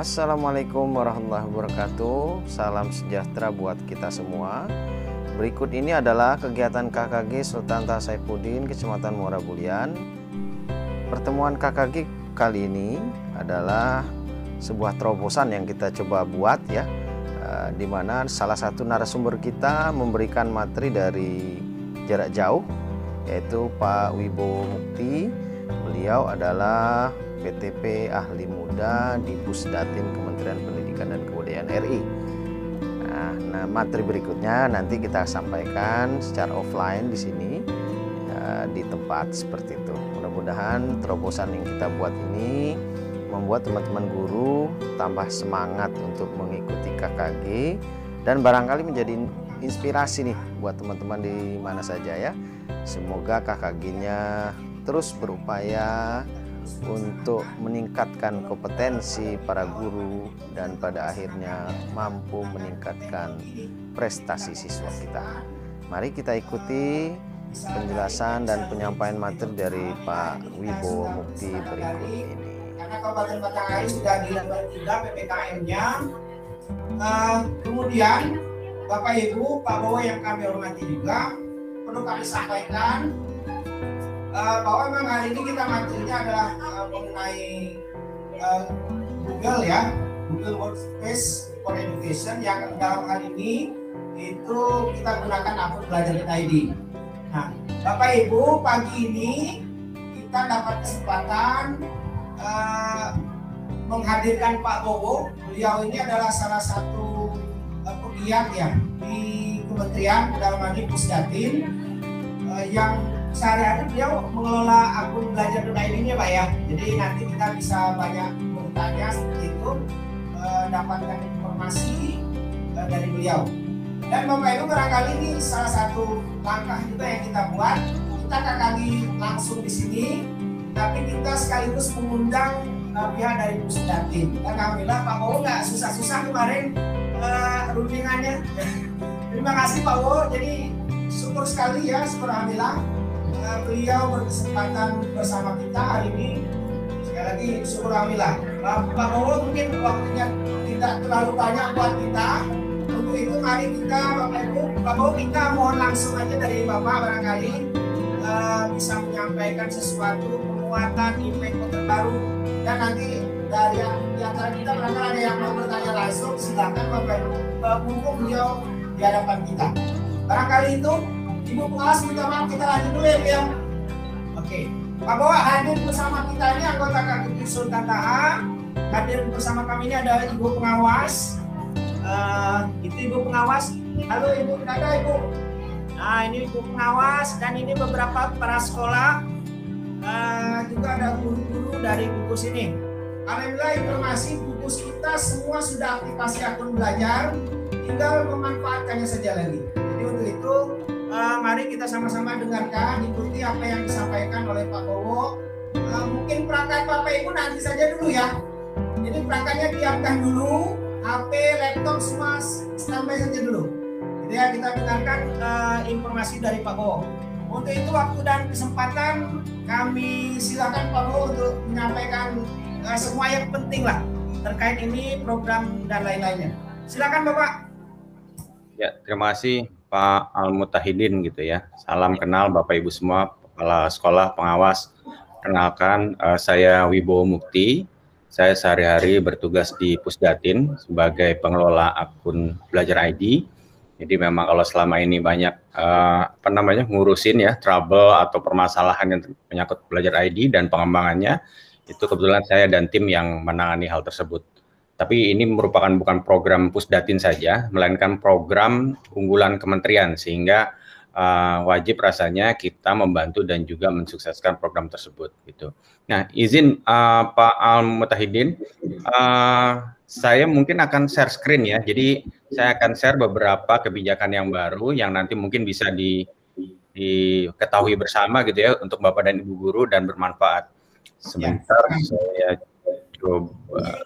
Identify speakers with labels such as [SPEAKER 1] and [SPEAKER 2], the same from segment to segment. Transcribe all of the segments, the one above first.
[SPEAKER 1] Assalamualaikum warahmatullahi wabarakatuh. Salam sejahtera buat kita semua. Berikut ini adalah kegiatan KKG Sultan Taha Saifuddin, Kecamatan Muara Bulian. Pertemuan KKG kali ini adalah sebuah terobosan yang kita coba buat ya, di mana salah satu narasumber kita memberikan materi dari jarak jauh, yaitu Pak Wibowo Mukti. Beliau adalah PTP Ahli Muda di Pusdatin Kementerian Pendidikan dan Kebudayaan RI. Nah, materi berikutnya nanti kita sampaikan secara offline di sini ya, di tempat seperti itu. Mudah-mudahan terobosan yang kita buat ini membuat teman-teman guru tambah semangat untuk mengikuti KKG dan barangkali menjadi inspirasi nih buat teman-teman di mana saja ya. Semoga KKG-nya terus berupaya untuk meningkatkan kompetensi para guru dan pada akhirnya mampu meningkatkan prestasi siswa kita. Mari kita ikuti penjelasan dan penyampaian materi dari Pak Wibowo Mukti berikut ini.
[SPEAKER 2] Karena Kabupaten Batanghari sudah di level 3 PPKM-nya, kemudian Bapak Ibu, Pak Bowo yang kami hormati juga, perlu kami sampaikan bahwa memang hari ini kita materinya adalah mengenai Google ya, Google Workspace for Education, yang dalam hal ini itu kita gunakan akun belajar.id. Nah, Bapak Ibu, pagi ini kita dapat kesempatan menghadirkan Pak Bowo. Beliau ini adalah salah satu pegiat ya di Kementerian dalam hal ini Pusdatin yang sehari-hari beliau mengelola akun belajar.id ini Pak ya. Jadi nanti kita bisa banyak bertanya seperti itu, dapatkan informasi dari beliau. Dan Bapak Ibu, barangkali ini salah satu langkah juga yang kita buat. Kita akan kali langsung di sini, tapi kita sekaligus mengundang pihak dari Pusdatin. Dan alhamdulillah Pak Bowo nggak susah-susah kemarin rundingannya. Terima kasih Pak Bowo. Jadi syukur sekali ya, syukur alhamdulillah. Beliau berkesempatan bersama kita hari ini. Sekali lagi syukur alhamdulillah. Pak Bowo mungkin waktunya tidak terlalu banyak buat kita. Untuk itu mari kita Bapak Ibu, Pak Bowo kita mohon langsung aja dari Bapak barangkali bisa menyampaikan sesuatu penguatan impact terbaru, dan nanti dari di antara kita barangkali ada yang mau bertanya langsung, silakan Bapak Ibu, mumpung beliau di hadapan kita. Barangkali itu Ibu pengawas minta maaf, kita lanjut dulu ya beliau. Oke, Pak Bowo hadir bersama kita ini anggota KKG Sultan Taha. Hadir bersama kami ini ada Ibu pengawas. Itu Ibu pengawas. Halo Ibu, ada Ibu. Nah ini Ibu pengawas dan ini beberapa para sekolah. Juga ada guru-guru dari Bupus ini. Alhamdulillah informasi Bupus kita semua sudah aktifasi akun belajar, tinggal memanfaatkannya saja lagi. Jadi untuk itu mari kita sama-sama dengarkan, ikuti apa yang disampaikan oleh Pak Bowo. Mungkin perangkat Bapak Ibu nanti saja dulu ya. Jadi perangkatnya diamkan dulu, HP, laptop semua standby saja dulu. Jadi ya kita dengarkan informasi dari Pak Bowo. Untuk itu waktu dan kesempatan kami silakan Pak Bowo untuk menyampaikan semua yang penting lah terkait ini program dan lain-lainnya. Silakan Bapak.
[SPEAKER 3] Ya, terima kasih Pak Al-Mutahidin gitu ya. Salam kenal Bapak Ibu semua, kepala sekolah, pengawas. Kenalkan, saya Wibowo Mukti. Saya sehari-hari bertugas di Pusdatin sebagai pengelola akun Belajar ID. Jadi memang kalau selama ini banyak ngurusin ya trouble atau permasalahan yang menyangkut Belajar ID dan pengembangannya, itu kebetulan saya dan tim yang menangani hal tersebut. Tapi ini merupakan bukan program Pusdatin saja, melainkan program unggulan kementerian, sehingga wajib rasanya kita membantu dan juga mensukseskan program tersebut gitu. Nah, izin Pak Al-Mutahidin, saya mungkin akan share screen ya. Jadi saya akan share beberapa kebijakan yang baru yang nanti mungkin bisa diketahui bersama gitu ya untuk Bapak dan Ibu guru dan bermanfaat. Sebentar saya coba.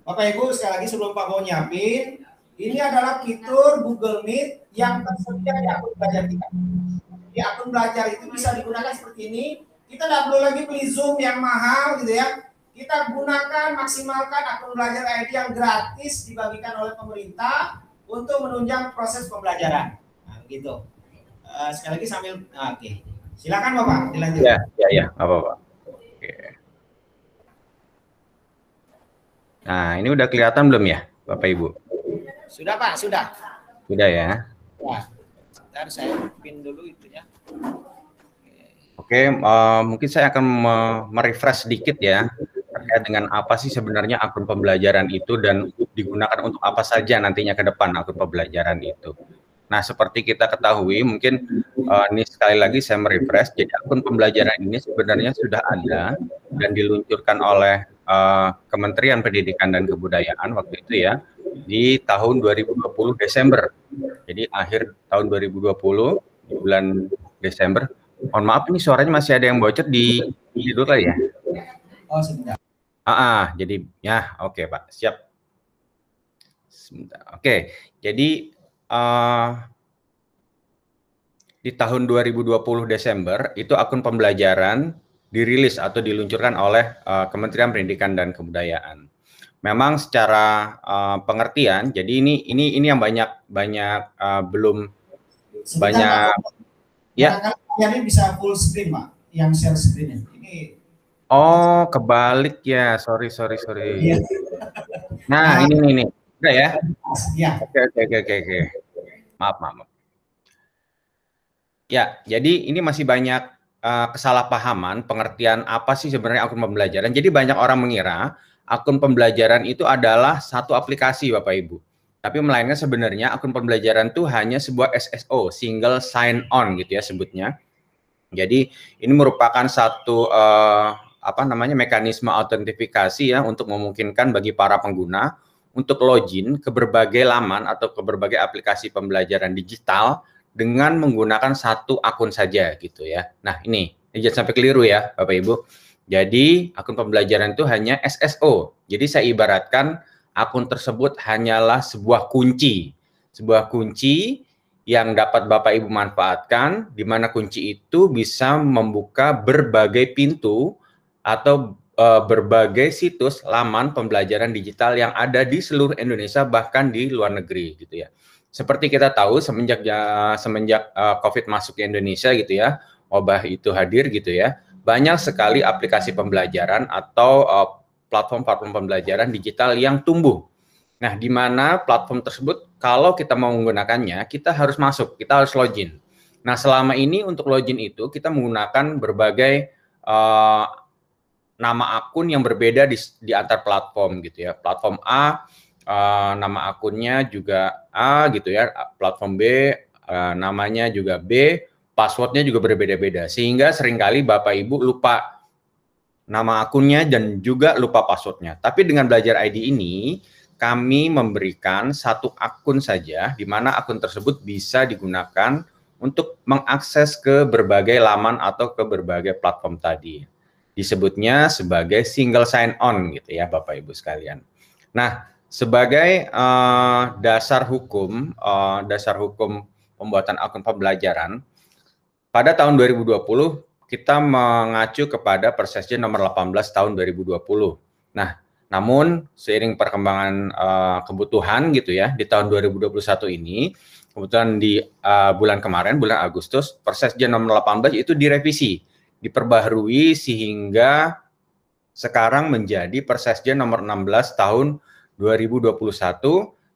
[SPEAKER 2] Bapak Ibu, sekali lagi sebelum Pak Bowo nyiapin, ini adalah fitur Google Meet yang tersedia di akun belajar kita. Di akun belajar itu bisa digunakan seperti ini. Kita tidak perlu lagi beli Zoom yang mahal gitu ya. kita gunakan, maksimalkan akun belajar ID yang gratis dibagikan oleh pemerintah untuk menunjang proses pembelajaran. Nah, gitu. Sekali lagi sambil, oke. Silakan Bapak, dilanjut.
[SPEAKER 3] Ya, apa-apa. Oke. Nah, ini udah kelihatan belum ya, Bapak Ibu?
[SPEAKER 2] Sudah Pak, sudah.
[SPEAKER 3] Sudah ya.
[SPEAKER 2] Wah, sebentar saya pin dulu itunya.
[SPEAKER 3] Oke, mungkin saya akan merefresh sedikit ya terkait dengan apa sih sebenarnya akun pembelajaran itu dan digunakan untuk apa saja nantinya ke depan akun pembelajaran itu. Nah, seperti kita ketahui, mungkin ini sekali lagi saya merefresh, jadi akun pembelajaran ini sebenarnya sudah ada dan diluncurkan oleh Kementerian Pendidikan dan Kebudayaan waktu itu ya, di tahun 2020 Desember. Jadi akhir tahun 2020, di bulan Desember. Mohon maaf, ini suaranya masih ada yang bocor di dulu kali ya?
[SPEAKER 2] Oh, sebentar.
[SPEAKER 3] Jadi ya, oke Pak, siap. Sebentar. Oke, jadi di tahun 2020 Desember itu akun pembelajaran dirilis atau diluncurkan oleh Kementerian Pendidikan dan Kebudayaan. Memang secara pengertian, jadi ini yang banyak belum
[SPEAKER 2] Sebentar,
[SPEAKER 3] banyak
[SPEAKER 2] Pak.
[SPEAKER 3] ya.
[SPEAKER 2] Jadi bisa full screen Pak, yang share screen ini.
[SPEAKER 3] Oh, kebalik ya, sorry.
[SPEAKER 2] Iya.
[SPEAKER 3] Nah, ini udah ya.
[SPEAKER 2] Iya.
[SPEAKER 3] Oke. Maaf. Ya, jadi ini masih banyak kesalahpahaman pengertian apa sih sebenarnya akun pembelajaran. Jadi banyak orang mengira akun pembelajaran itu adalah satu aplikasi Bapak Ibu. Tapi melainkan sebenarnya akun pembelajaran itu hanya sebuah SSO, single sign on gitu ya sebutnya. Jadi ini merupakan satu mekanisme autentifikasi ya untuk memungkinkan bagi para pengguna untuk login ke berbagai laman atau ke berbagai aplikasi pembelajaran digital dengan menggunakan satu akun saja gitu ya. Nah, ini jangan sampai keliru ya Bapak Ibu. Jadi akun pembelajaran itu hanya SSO. Jadi saya ibaratkan akun tersebut hanyalah sebuah kunci yang dapat Bapak Ibu manfaatkan, di mana kunci itu bisa membuka berbagai pintu atau berbagai situs laman pembelajaran digital yang ada di seluruh Indonesia bahkan di luar negeri gitu ya. Seperti kita tahu semenjak COVID masuk ke Indonesia gitu ya, wabah itu hadir gitu ya, banyak sekali aplikasi pembelajaran atau platform pembelajaran digital yang tumbuh. Nah, di mana platform tersebut kalau kita mau menggunakannya, kita harus masuk, kita harus login. Nah, selama ini untuk login itu kita menggunakan berbagai nama akun yang berbeda di antar platform gitu ya. Platform A, nama akunnya juga A gitu ya. Platform B, namanya juga B, passwordnya juga berbeda-beda. Sehingga seringkali Bapak Ibu lupa nama akunnya dan juga lupa passwordnya. Tapi dengan Belajar ID ini, kami memberikan satu akun saja, di mana akun tersebut bisa digunakan untuk mengakses ke berbagai laman atau ke berbagai platform tadi. Disebutnya sebagai single sign on gitu ya Bapak Ibu sekalian. Nah, sebagai dasar hukum pembuatan akun pembelajaran, pada tahun 2020 kita mengacu kepada Persejen nomor 18 tahun 2020. Nah, namun seiring perkembangan kebutuhan gitu ya, di tahun 2021 ini, kebetulan di bulan kemarin, bulan Agustus, Persejen nomor 18 itu direvisi, diperbaharui sehingga sekarang menjadi Persejen nomor 16 tahun 2021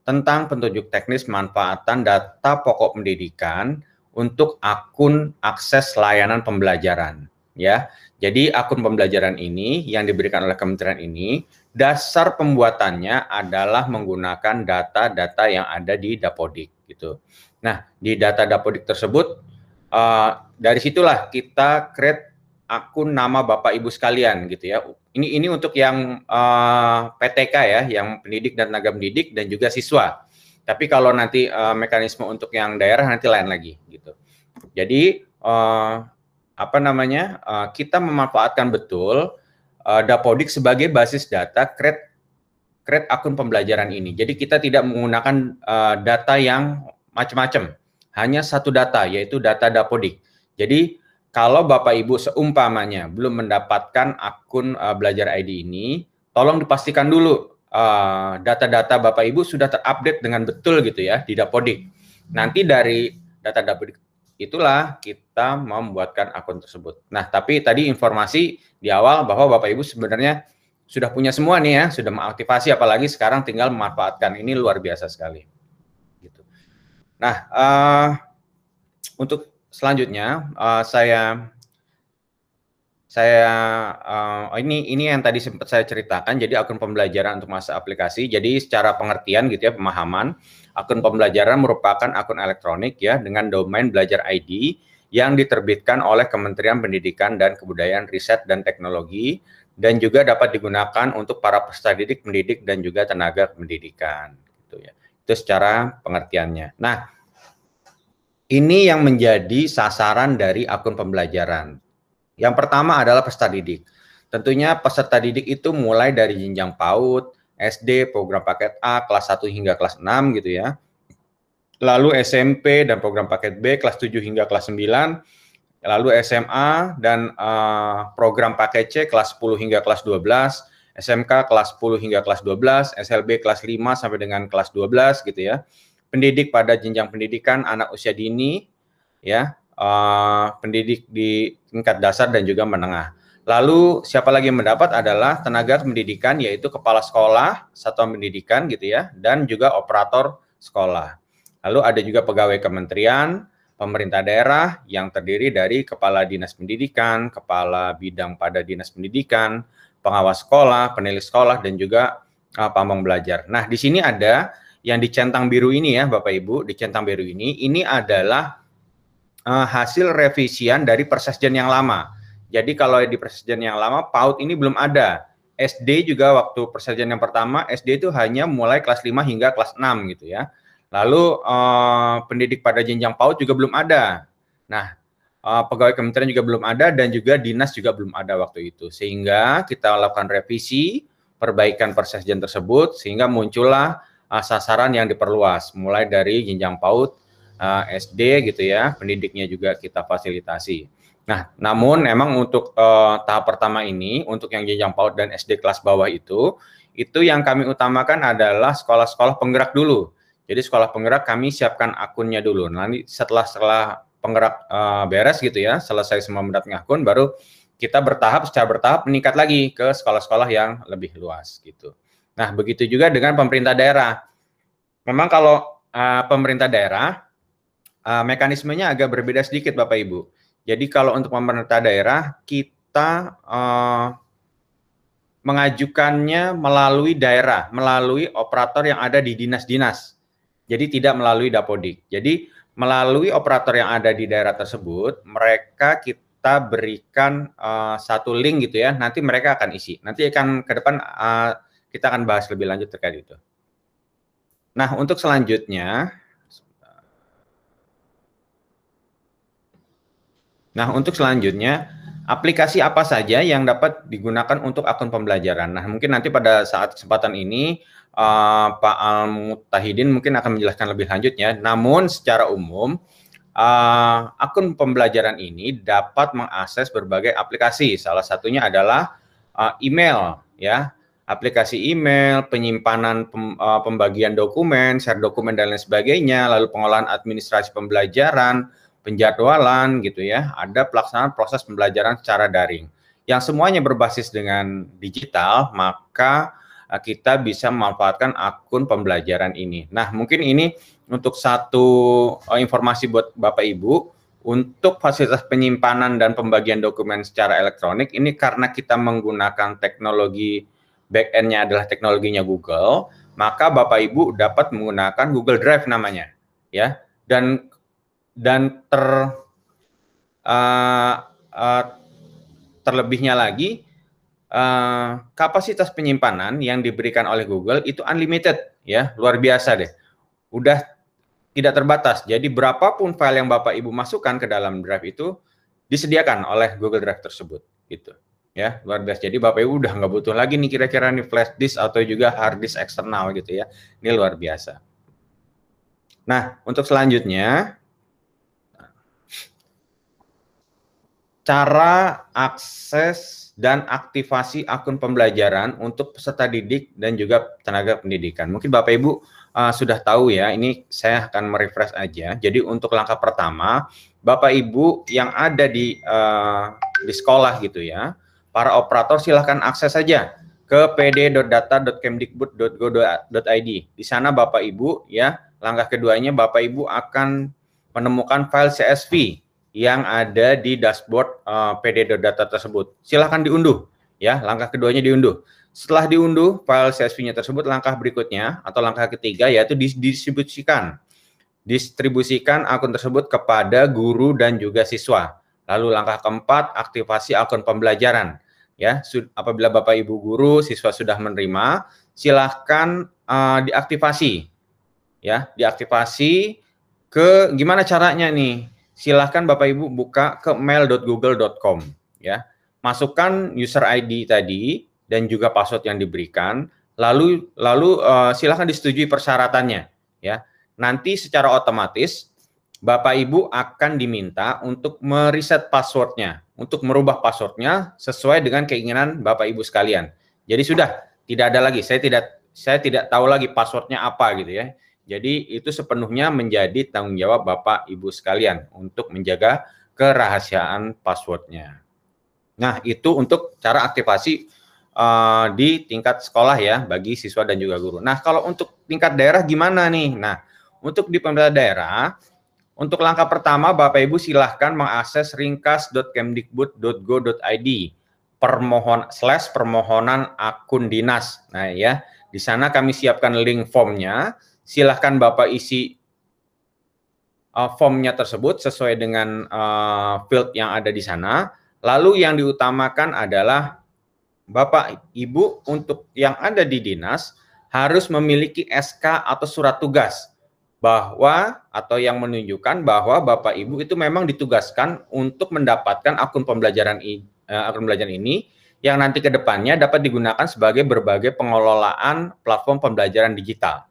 [SPEAKER 3] tentang petunjuk teknis manfaatan data pokok pendidikan untuk akun akses layanan pembelajaran ya. Jadi akun pembelajaran ini yang diberikan oleh kementerian ini, dasar pembuatannya adalah menggunakan data-data yang ada di Dapodik gitu. Nah, di data Dapodik tersebut dari situlah kita create akun nama Bapak Ibu sekalian gitu ya. Ini untuk yang PTK ya, yang pendidik dan tenaga pendidik dan juga siswa. Tapi kalau nanti mekanisme untuk yang daerah nanti lain lagi gitu. Jadi kita memanfaatkan betul Dapodik sebagai basis data create akun pembelajaran ini. Jadi kita tidak menggunakan data yang macam-macam, hanya satu data yaitu data Dapodik. Jadi kalau Bapak Ibu seumpamanya belum mendapatkan akun Belajar ID ini, tolong dipastikan dulu data-data Bapak Ibu sudah terupdate dengan betul gitu ya di Dapodik. Nanti dari data Dapodik itulah kita membuatkan akun tersebut. Nah, tapi tadi informasi di awal bahwa Bapak Ibu sebenarnya sudah punya semua nih ya, sudah mengaktifasi, apalagi sekarang tinggal memanfaatkan. Ini luar biasa sekali. Gitu. Nah, untuk selanjutnya ini yang tadi sempat saya ceritakan. Jadi akun pembelajaran untuk masa aplikasi. Jadi secara pengertian gitu ya, pemahaman, akun pembelajaran merupakan akun elektronik ya dengan domain Belajar ID yang diterbitkan oleh Kementerian Pendidikan dan Kebudayaan, Riset dan Teknologi, dan juga dapat digunakan untuk para peserta didik, pendidik, dan juga tenaga pendidikan. Gitu ya. Itu secara pengertiannya. Nah, ini yang menjadi sasaran dari akun pembelajaran. Yang pertama adalah peserta didik. Tentunya peserta didik itu mulai dari jenjang PAUD, SD, program paket A, kelas 1 hingga kelas 6 gitu ya. Lalu SMP dan program paket B, kelas 7 hingga kelas 9. Lalu SMA dan program paket C kelas 10 hingga kelas 12, SMK kelas 10 hingga kelas 12, SLB kelas 5 sampai dengan kelas 12 gitu ya. Pendidik pada jenjang pendidikan anak usia dini ya, pendidik di tingkat dasar dan juga menengah. Lalu siapa lagi yang mendapat adalah tenaga pendidikan, yaitu kepala sekolah, satuan pendidikan gitu ya, dan juga operator sekolah. Lalu ada juga pegawai kementerian, pemerintah daerah yang terdiri dari kepala dinas pendidikan, kepala bidang pada dinas pendidikan, pengawas sekolah, penilik sekolah, dan juga pamong belajar. Nah, di sini ada yang dicentang biru ini ya, Bapak Ibu, dicentang biru ini adalah hasil revisian dari Persesjen yang lama. Jadi kalau di Persesjen yang lama, PAUD ini belum ada. SD juga waktu Persesjen yang pertama, SD itu hanya mulai kelas 5 hingga kelas 6 gitu ya. Lalu pendidik pada jenjang PAUD juga belum ada. Nah, pegawai kementerian juga belum ada dan juga dinas juga belum ada waktu itu. Sehingga kita lakukan revisi, perbaikan Persesjen tersebut, sehingga muncullah sasaran yang diperluas. Mulai dari jenjang PAUD, SD gitu ya, pendidiknya juga kita fasilitasi. Nah, namun memang untuk tahap pertama ini, untuk yang jenjang PAUD dan SD kelas bawah itu yang kami utamakan adalah sekolah-sekolah penggerak dulu. Jadi sekolah penggerak kami siapkan akunnya dulu. Nanti setelah penggerak beres gitu ya, selesai semua mendapatkan akun, baru kita secara bertahap meningkat lagi ke sekolah-sekolah yang lebih luas gitu. Nah, begitu juga dengan pemerintah daerah. Memang kalau pemerintah daerah, mekanismenya agak berbeda sedikit Bapak Ibu. Jadi kalau untuk pemerintah daerah, kita mengajukannya melalui daerah, melalui operator yang ada di dinas-dinas. Jadi tidak melalui Dapodik. Jadi melalui operator yang ada di daerah tersebut, mereka kita berikan satu link gitu ya. Nanti mereka akan isi. Nanti akan ke depan kita akan bahas lebih lanjut terkait itu. Nah, untuk selanjutnya, aplikasi apa saja yang dapat digunakan untuk akun pembelajaran. Nah, mungkin nanti pada saat kesempatan ini Pak Al-Mutahidin mungkin akan menjelaskan lebih lanjutnya. Namun secara umum akun pembelajaran ini dapat mengakses berbagai aplikasi. Salah satunya adalah email, ya, aplikasi email, penyimpanan pembagian dokumen, share dokumen dan lain sebagainya, lalu pengolahan administrasi pembelajaran, penjadwalan gitu ya. Ada pelaksanaan proses pembelajaran secara daring. Yang semuanya berbasis dengan digital, maka kita bisa memanfaatkan akun pembelajaran ini. Nah, mungkin ini untuk satu informasi buat Bapak Ibu, untuk fasilitas penyimpanan dan pembagian dokumen secara elektronik, ini karena kita menggunakan teknologi back-end-nya adalah teknologinya Google, maka Bapak Ibu dapat menggunakan Google Drive namanya, ya. Dan terlebihnya lagi, kapasitas penyimpanan yang diberikan oleh Google itu unlimited, ya, luar biasa deh. Udah tidak terbatas. Jadi berapapun file yang Bapak Ibu masukkan ke dalam Drive itu disediakan oleh Google Drive tersebut, gitu. Ya, luar biasa. Jadi Bapak Ibu udah nggak butuh lagi nih kira-kira nih flash disk atau juga hard disk eksternal gitu ya. Ini luar biasa. Nah, untuk selanjutnya, cara akses dan aktivasi akun pembelajaran untuk peserta didik dan juga tenaga pendidikan. Mungkin Bapak Ibu sudah tahu ya, ini saya akan merefresh aja. Jadi untuk langkah pertama, Bapak Ibu yang ada di sekolah gitu ya, para operator silahkan akses saja ke pd.data.kemdikbud.go.id. Di sana Bapak Ibu ya, langkah keduanya Bapak Ibu akan menemukan file CSV yang ada di dashboard pd.data tersebut. Silahkan diunduh ya, langkah keduanya diunduh. Setelah diunduh file CSV-nya tersebut, langkah berikutnya atau langkah ketiga yaitu didistribusikan. Distribusikan akun tersebut kepada guru dan juga siswa. Lalu langkah keempat, aktivasi akun pembelajaran. Ya, apabila Bapak Ibu guru siswa sudah menerima, silahkan diaktifasi. Ya, diaktifasi ke gimana caranya nih? Silahkan Bapak Ibu buka ke mail.google.com ya. Masukkan user ID tadi dan juga password yang diberikan, lalu silahkan disetujui persyaratannya ya. Nanti secara otomatis Bapak Ibu akan diminta untuk mereset passwordnya, untuk merubah passwordnya sesuai dengan keinginan Bapak Ibu sekalian. Jadi sudah tidak ada lagi, saya tidak tahu lagi passwordnya apa gitu ya. Jadi itu sepenuhnya menjadi tanggung jawab Bapak Ibu sekalian untuk menjaga kerahasiaan passwordnya. Nah itu untuk cara aktivasi di tingkat sekolah ya bagi siswa dan juga guru. Nah kalau untuk tingkat daerah gimana nih? Nah untuk di pemerintah daerah, untuk langkah pertama Bapak Ibu silahkan mengakses ringkas.kemdikbud.go.id permohonan akun dinas. Nah ya, di sana kami siapkan link formnya. Silahkan Bapak isi formnya tersebut sesuai dengan field yang ada di sana. Lalu yang diutamakan adalah Bapak Ibu untuk yang ada di dinas harus memiliki SK atau surat tugas bahwa atau yang menunjukkan bahwa Bapak Ibu itu memang ditugaskan untuk mendapatkan akun pembelajaran ini yang nanti ke depannya dapat digunakan sebagai berbagai pengelolaan platform pembelajaran digital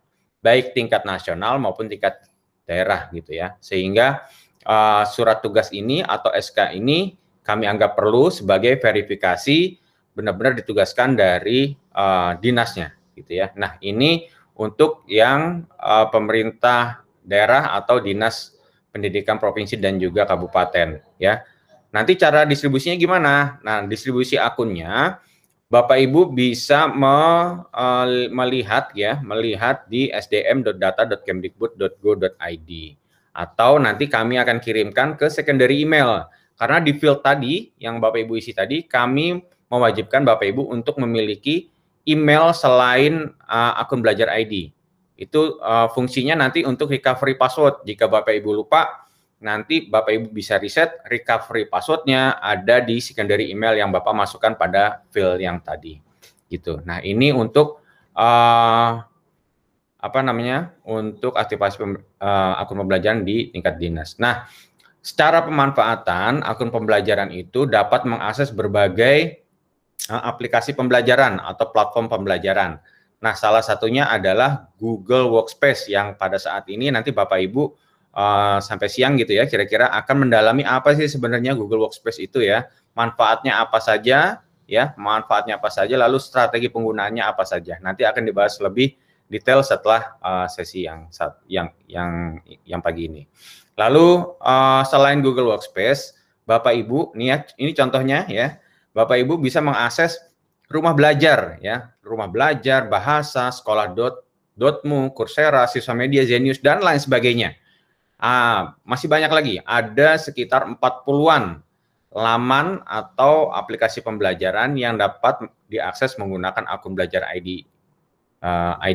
[SPEAKER 3] baik tingkat nasional maupun tingkat daerah gitu ya. Sehingga surat tugas ini atau SK ini kami anggap perlu sebagai verifikasi benar-benar ditugaskan dari dinasnya gitu ya. Nah, ini untuk yang pemerintah daerah atau dinas pendidikan provinsi dan juga kabupaten ya. Nanti cara distribusinya gimana? Nah, distribusi akunnya Bapak Ibu bisa melihat di sdm.data.kemdikbud.go.id atau nanti kami akan kirimkan ke secondary email. Karena di field tadi yang Bapak Ibu isi tadi, kami mewajibkan Bapak Ibu untuk memiliki email selain akun belajar ID. Itu fungsinya nanti untuk recovery password. Jika Bapak Ibu lupa, nanti Bapak Ibu bisa reset recovery passwordnya ada di secondary email yang Bapak masukkan pada field yang tadi. Gitu. Nah ini untuk untuk aktivasi akun pembelajaran di tingkat dinas. Nah, secara pemanfaatan akun pembelajaran itu dapat mengakses berbagai aplikasi pembelajaran atau platform pembelajaran. Nah, salah satunya adalah Google Workspace yang pada saat ini nanti Bapak Ibu sampai siang gitu ya, kira-kira akan mendalami apa sih sebenarnya Google Workspace itu ya, manfaatnya apa saja ya, lalu strategi penggunaannya apa saja. Nanti akan dibahas lebih detail setelah sesi yang pagi ini. Lalu selain Google Workspace, Bapak Ibu, ini contohnya ya, Bapak Ibu bisa mengakses rumah belajar ya, rumah belajar, bahasa, sekolah.mu, Coursera, Siswa Media, Zenius dan lain sebagainya. Masih banyak lagi, ada sekitar 40-an laman atau aplikasi pembelajaran yang dapat diakses menggunakan akun belajar ID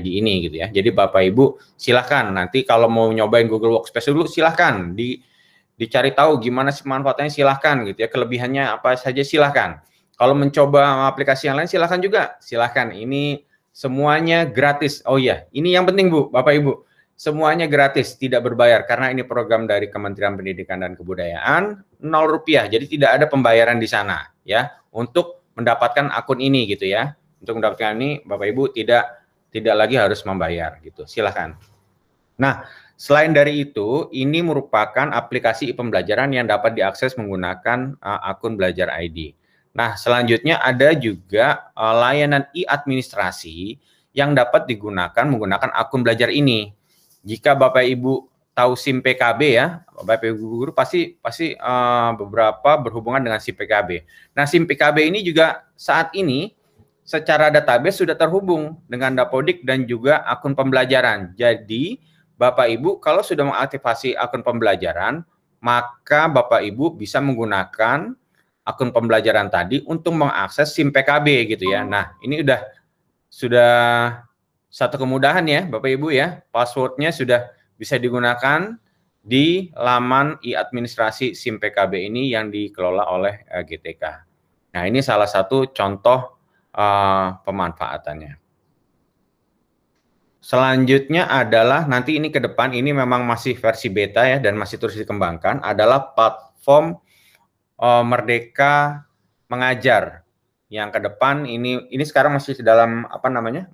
[SPEAKER 3] ini gitu ya. Jadi Bapak Ibu silahkan nanti kalau mau nyobain Google Workspace dulu silahkan dicari tahu gimana sih manfaatnya, silahkan gitu ya, kelebihannya apa saja silahkan. Kalau mencoba aplikasi yang lain silahkan juga, silahkan. Ini semuanya gratis. Oh iya, ini yang penting Bu, Bapak Ibu. Semuanya gratis, tidak berbayar karena ini program dari Kementerian Pendidikan dan Kebudayaan, Rp0. Jadi tidak ada pembayaran di sana ya untuk mendapatkan akun ini gitu ya. Untuk mendapatkan ini Bapak Ibu tidak lagi harus membayar gitu. Silakan. Nah, selain dari itu, ini merupakan aplikasi pembelajaran yang dapat diakses menggunakan akun Belajar ID. Nah, selanjutnya ada juga layanan e-administrasi yang dapat digunakan menggunakan akun Belajar ini. Jika Bapak Ibu tahu SIM PKB ya, Bapak Ibu guru pasti beberapa berhubungan dengan SIM PKB. Nah, SIM PKB ini juga saat ini secara database sudah terhubung dengan Dapodik dan juga akun pembelajaran. Jadi, Bapak Ibu kalau sudah mengaktifasi akun pembelajaran, maka Bapak Ibu bisa menggunakan akun pembelajaran tadi untuk mengakses SIM PKB gitu ya. Nah, ini sudah satu kemudahan ya Bapak Ibu ya. Passwordnya sudah bisa digunakan di laman e-administrasi SIM PKB ini yang dikelola oleh GTK. Nah, ini salah satu contoh pemanfaatannya. Selanjutnya adalah nanti ini ke depan ini memang masih versi beta ya dan masih terus dikembangkan adalah platform Merdeka Mengajar yang ke depan ini sekarang masih dalam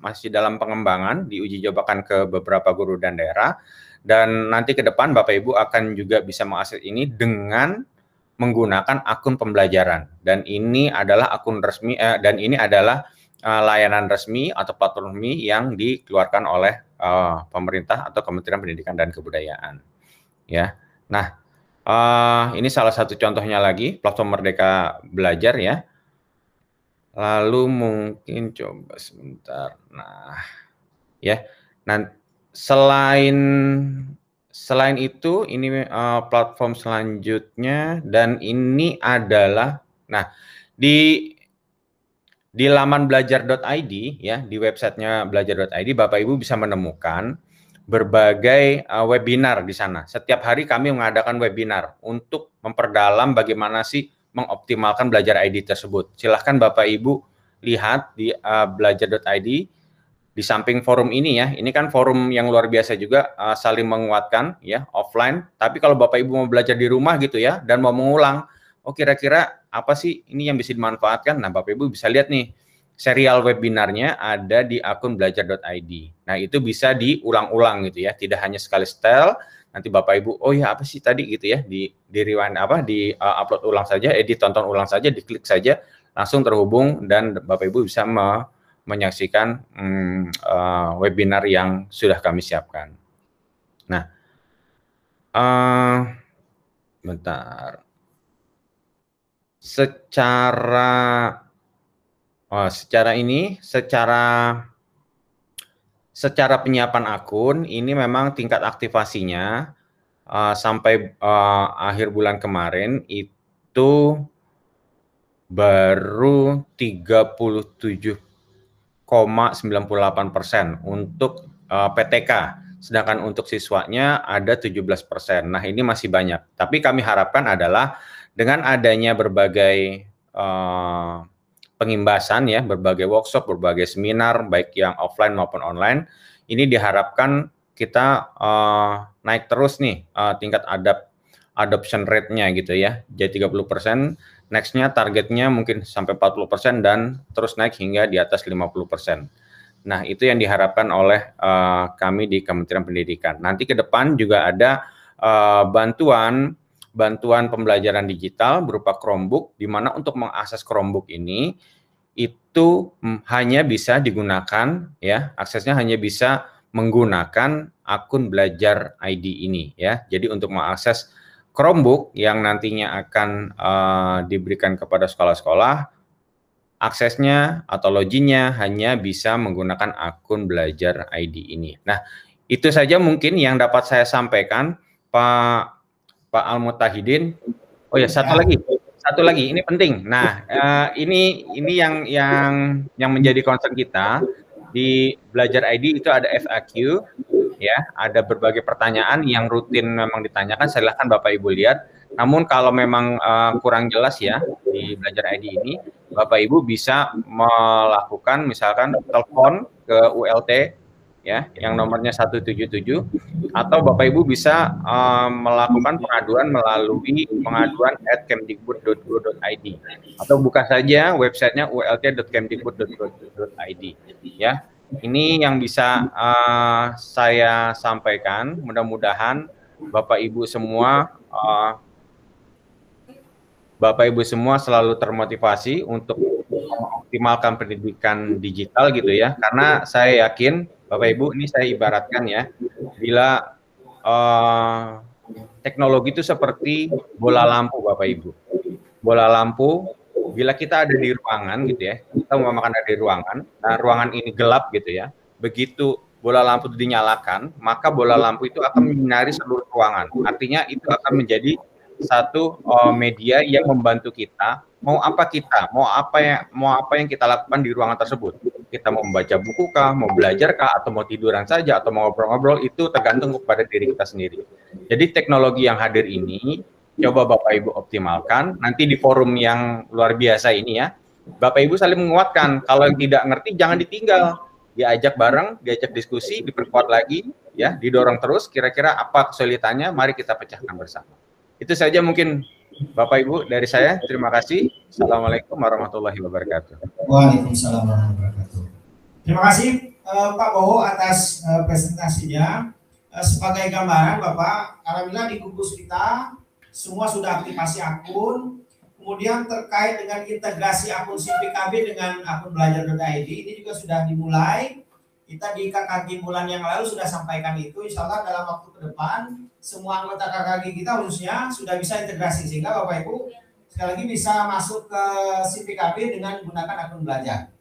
[SPEAKER 3] masih dalam pengembangan, diuji cobakan ke beberapa guru dan daerah, dan nanti ke depan Bapak Ibu akan juga bisa mengakses ini dengan menggunakan akun pembelajaran, dan ini adalah akun resmi dan ini adalah layanan resmi atau platform resmi yang dikeluarkan oleh pemerintah atau Kementerian Pendidikan dan Kebudayaan ya. Nah, ini salah satu contohnya lagi platform Merdeka Belajar ya. Lalu mungkin coba sebentar. Nah, ya. Nah, selain itu ini platform selanjutnya, dan ini adalah di laman belajar.id ya, di websitenya belajar.id Bapak Ibu bisa menemukan berbagai webinar di sana. Setiap hari kami mengadakan webinar untuk memperdalam bagaimana sih mengoptimalkan Belajar ID tersebut. Silahkan Bapak Ibu lihat di belajar.id. Di samping forum ini ya, ini kan forum yang luar biasa juga, saling menguatkan ya, offline. Tapi kalau Bapak Ibu mau belajar di rumah gitu ya, dan mau mengulang, kira-kira apa sih ini yang bisa dimanfaatkan? Nah, Bapak Ibu bisa lihat nih, serial webinarnya ada di akun belajar.id. Nah, itu bisa diulang-ulang gitu ya, tidak hanya sekali setel. Nanti Bapak Ibu, oh ya apa sih tadi gitu ya, di rewind upload ulang saja, ditonton ulang saja, diklik saja, langsung terhubung, dan Bapak Ibu bisa menyaksikan webinar yang sudah kami siapkan. Nah, bentar. Secara penyiapan akun ini memang tingkat aktivasinya sampai akhir bulan kemarin itu baru 37,98% untuk PTK, sedangkan untuk siswanya ada 17%. Nah, ini masih banyak. Tapi kami harapkan adalah dengan adanya berbagai pengimbasan ya, berbagai workshop, berbagai seminar, baik yang offline maupun online, ini diharapkan kita naik terus nih tingkat adoption rate-nya gitu ya. Jadi 30%, next-nya targetnya mungkin sampai 40% dan terus naik hingga di atas 50%. Nah, itu yang diharapkan oleh kami di Kementerian Pendidikan. Nanti ke depan juga ada bantuan pembelajaran digital berupa Chromebook, di mana untuk mengakses Chromebook ini itu hanya bisa digunakan ya, aksesnya hanya bisa menggunakan akun Belajar ID ini ya. Jadi untuk mengakses Chromebook yang nantinya akan diberikan kepada sekolah-sekolah, aksesnya atau loginnya hanya bisa menggunakan akun Belajar ID ini. Nah, itu saja mungkin yang dapat saya sampaikan, Pak Al-Mutahidin. Oh ya, satu lagi, ini penting. Nah, ini yang menjadi concern kita di Belajar ID itu ada FAQ. Ya, ada berbagai pertanyaan yang rutin memang ditanyakan, silahkan Bapak Ibu lihat. Namun kalau memang kurang jelas ya di Belajar ID ini, Bapak Ibu bisa melakukan misalkan telepon ke ULT ya, yang nomornya 177, atau Bapak Ibu bisa melakukan pengaduan melalui pengaduan@kemdikbud.go.id, atau buka saja websitenya ult.kemdikbud.go.id ya. Ini yang bisa saya sampaikan. Mudah-mudahan Bapak Ibu semua selalu termotivasi untuk mengoptimalkan pendidikan digital gitu ya. Karena saya yakin Bapak Ibu, ini saya ibaratkan ya, bila teknologi itu seperti bola lampu Bapak Ibu. Bola lampu, bila kita ada di ruangan gitu ya, kita umpamakan ada di ruangan, nah ruangan ini gelap gitu ya, begitu bola lampu itu dinyalakan, maka bola lampu itu akan menyinari seluruh ruangan. Artinya itu akan menjadi satu media yang membantu kita, mau apa yang kita lakukan di ruangan tersebut. Kita mau membaca buku kah, mau belajar kah, atau mau tiduran saja, atau mau ngobrol-ngobrol, itu tergantung kepada diri kita sendiri. Jadi teknologi yang hadir ini coba Bapak Ibu optimalkan. Nanti di forum yang luar biasa ini ya, Bapak Ibu saling menguatkan. Kalau yang tidak ngerti jangan ditinggal, diajak bareng, diajak diskusi, diperkuat lagi, ya, didorong terus. Kira-kira apa kesulitannya, mari kita pecahkan bersama. Itu saja mungkin Bapak Ibu dari saya. Terima kasih. Assalamualaikum warahmatullahi wabarakatuh.
[SPEAKER 2] Waalaikumsalam warahmatullahi wabarakatuh. Terima kasih Pak Bowo atas presentasinya. Sebagai gambaran Bapak, alhamdulillah di gugus kita semua sudah aktifasi akun. Kemudian terkait dengan integrasi akun SIPKB dengan akun belajar.id ini juga sudah dimulai. Kita di KKG bulan yang lalu sudah sampaikan itu. Insya Allah dalam waktu ke depan semua anggota KKG kita khususnya sudah bisa integrasi sehingga Bapak Ibu sekali lagi bisa masuk ke SIPKB dengan menggunakan akun belajar.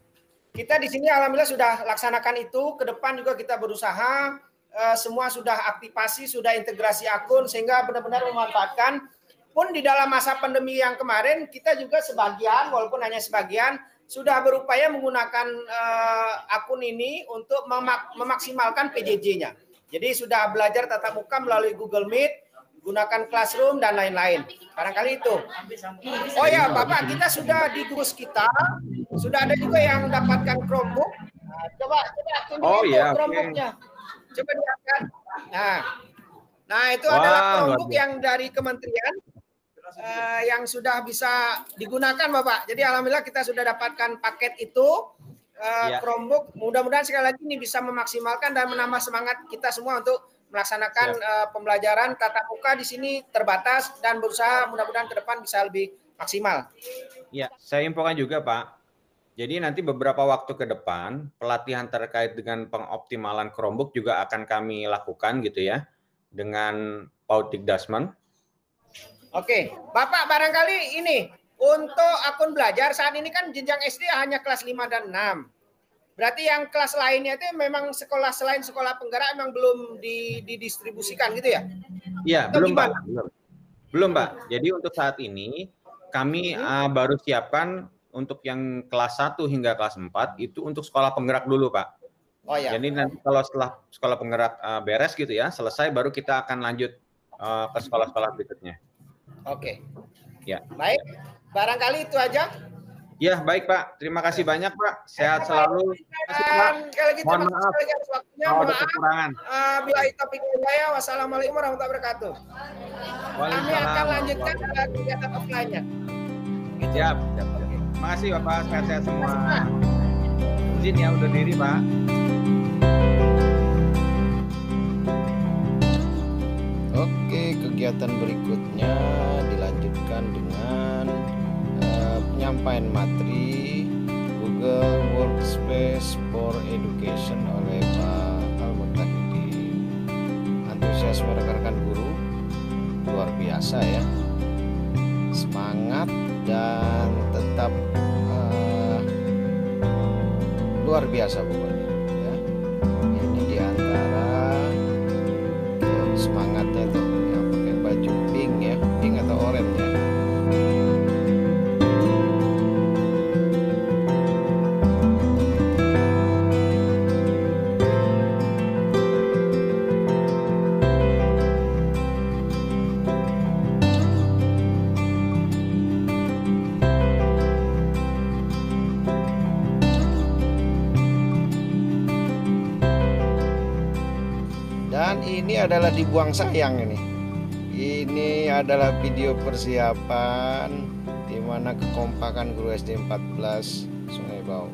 [SPEAKER 2] Kita di sini alhamdulillah sudah laksanakan itu. Ke depan juga kita berusaha semua sudah aktifasi, sudah integrasi akun sehingga benar-benar memanfaatkan. Pun di dalam masa pandemi yang kemarin kita juga sebagian, walaupun hanya sebagian, sudah berupaya menggunakan akun ini untuk memaksimalkan PJJ-nya. Jadi sudah belajar tatap muka melalui Google Meet, gunakan Classroom dan lain-lain. Barangkali itu. Oh ya, Bapak, kita sudah di gugus kita sudah ada juga yang mendapatkan Chromebook. Nah, coba tunjukin Chromebooknya. Coba diangkat. Nah itu adalah Chromebook yang dari kementerian yang sudah bisa digunakan Bapak. Jadi alhamdulillah kita sudah dapatkan paket itu Chromebook. Mudah-mudahan sekali lagi ini bisa memaksimalkan dan menambah semangat kita semua untuk melaksanakan pembelajaran tatap muka di sini terbatas dan berusaha mudah-mudahan ke depan bisa lebih maksimal.
[SPEAKER 3] Ya, saya infokan juga Pak. Jadi nanti beberapa waktu ke depan pelatihan terkait dengan pengoptimalan Chromebook juga akan kami lakukan gitu ya dengan Pautik Dasman.
[SPEAKER 2] Oke, Bapak barangkali ini untuk akun belajar saat ini kan jenjang SD hanya kelas 5 dan 6. Berarti yang kelas lainnya itu memang sekolah selain sekolah penggerak memang belum didistribusikan gitu ya?
[SPEAKER 3] Iya, belum Pak. Belum Pak. Jadi untuk saat ini kami baru siapkan untuk yang kelas 1 hingga kelas 4 itu untuk sekolah penggerak dulu Pak.
[SPEAKER 2] Oh ya.
[SPEAKER 3] Jadi nanti kalau setelah sekolah penggerak beres gitu ya, selesai baru kita akan lanjut ke sekolah-sekolah berikutnya.
[SPEAKER 2] Oke.
[SPEAKER 3] Ya.
[SPEAKER 2] Baik, barangkali itu aja.
[SPEAKER 3] Ya, baik Pak. Terima kasih banyak Pak. Sehat selalu.
[SPEAKER 2] Mohon maaf.
[SPEAKER 3] Mohon kekurangan.
[SPEAKER 2] Bila topik saya, wassalamualaikum warahmatullahi wabarakatuh. Kami akan lanjutkan kegiatan offline-nya.
[SPEAKER 3] Siap. Terima kasih Bapak. Sehat-sehat semua. Izin ya undur diri Pak.
[SPEAKER 1] Oke, kegiatan berikutnya dilanjutkan dengan penyampaian materi Google Workspace for Education oleh Pak Al-Mutahidin. Antusiasme rekan-rekan guru luar biasa ya, semangat dan tetap luar biasa pokoknya ya. Ini diantara semangatnya tuh yang pakai baju pink ya, pink atau orange ya. Dan ini adalah dibuang sayang ini. Ini adalah video persiapan di mana kekompakan guru SD 14 Sungai Bau.